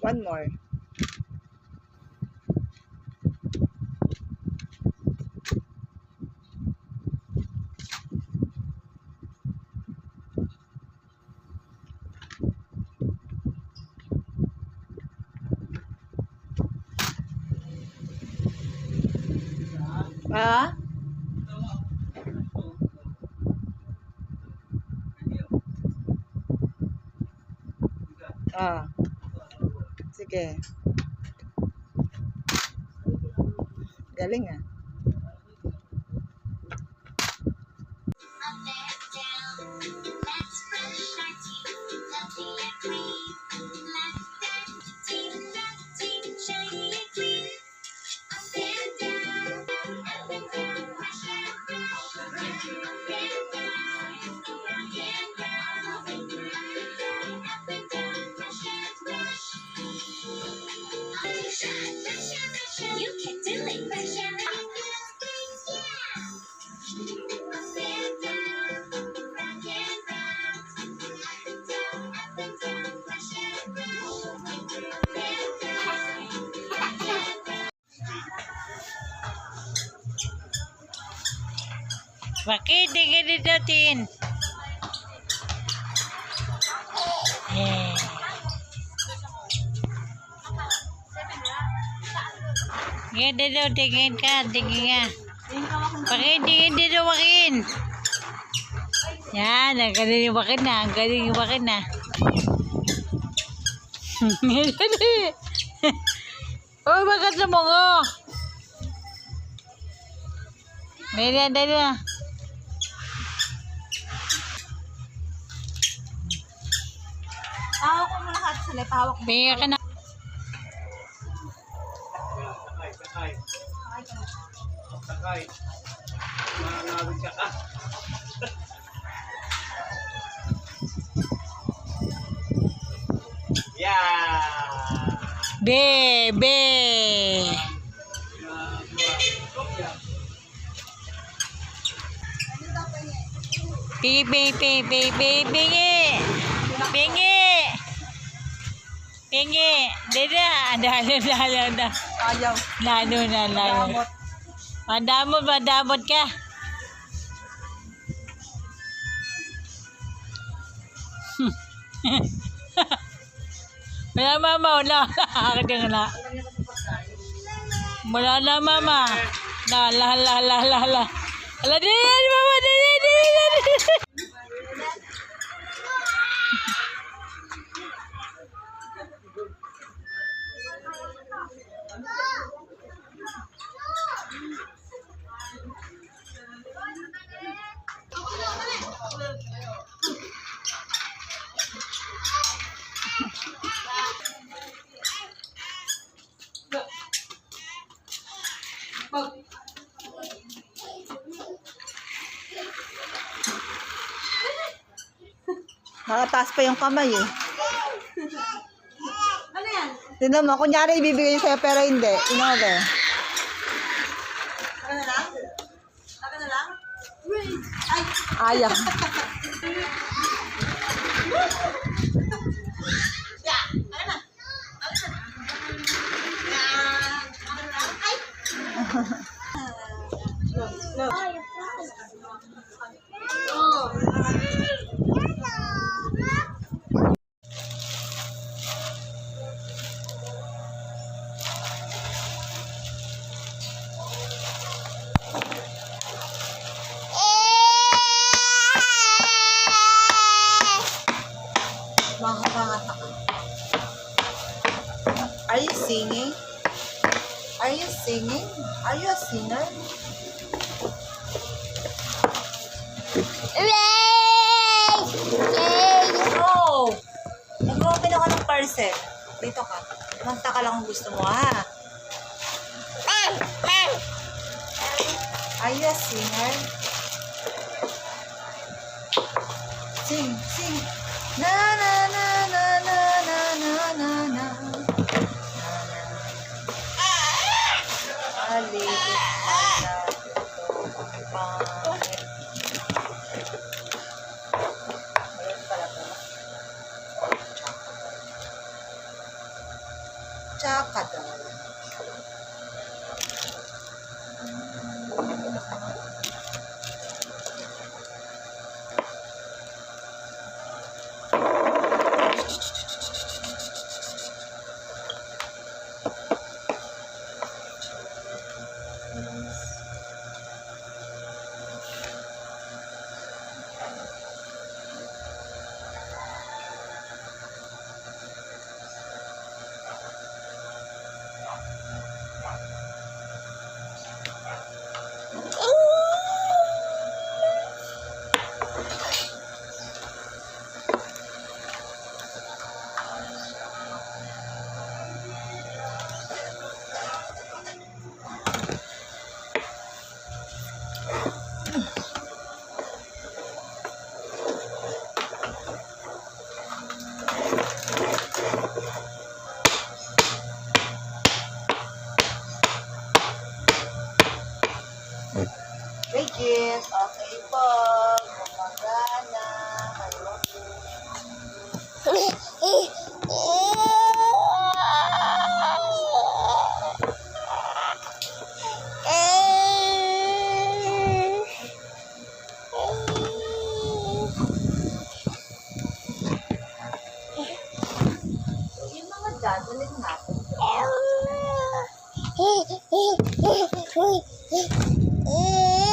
One more. Ah? Ah. Sige. Galing ah. You can do it. Bakit tingin natin? Ganda daw, tingin ka, tingin nga. Bakit tingin dito, wakin? Yan, ang galing yung wakin na, ang galing yung wakin na. Oh, bakit sa mo? Meron, dali na. Hawak ko mo lahat sila. Hawak mo. Binga ka na. Sakay. Manawid ka ka. Yeah. Be. Pingi. Dada. Ayaw. Lalo na. Madamot ka. Wala mama, wala. Wala na mama. La. Ala din mama, din. Nakataas pa yung kamay eh. Ano yan? Tignan mo, kunyari ibibigay sa'yo pero hindi. Tingnan mo ba? Taka na lang? Ayaw. Are you singing? Are you singing? Are you a singer? Oh! Nag-open ako ng parcel. Dito ka. Manta ka lang kung gusto mo, ha? Are you a singer? Sing. Na na na na na na na na na. Aligit ala ito ang pangit. Ayun pala to. Tsaka daw. Regis, okay po. Gumagana. Kayo yung mga dyan, ulit natin. Eh.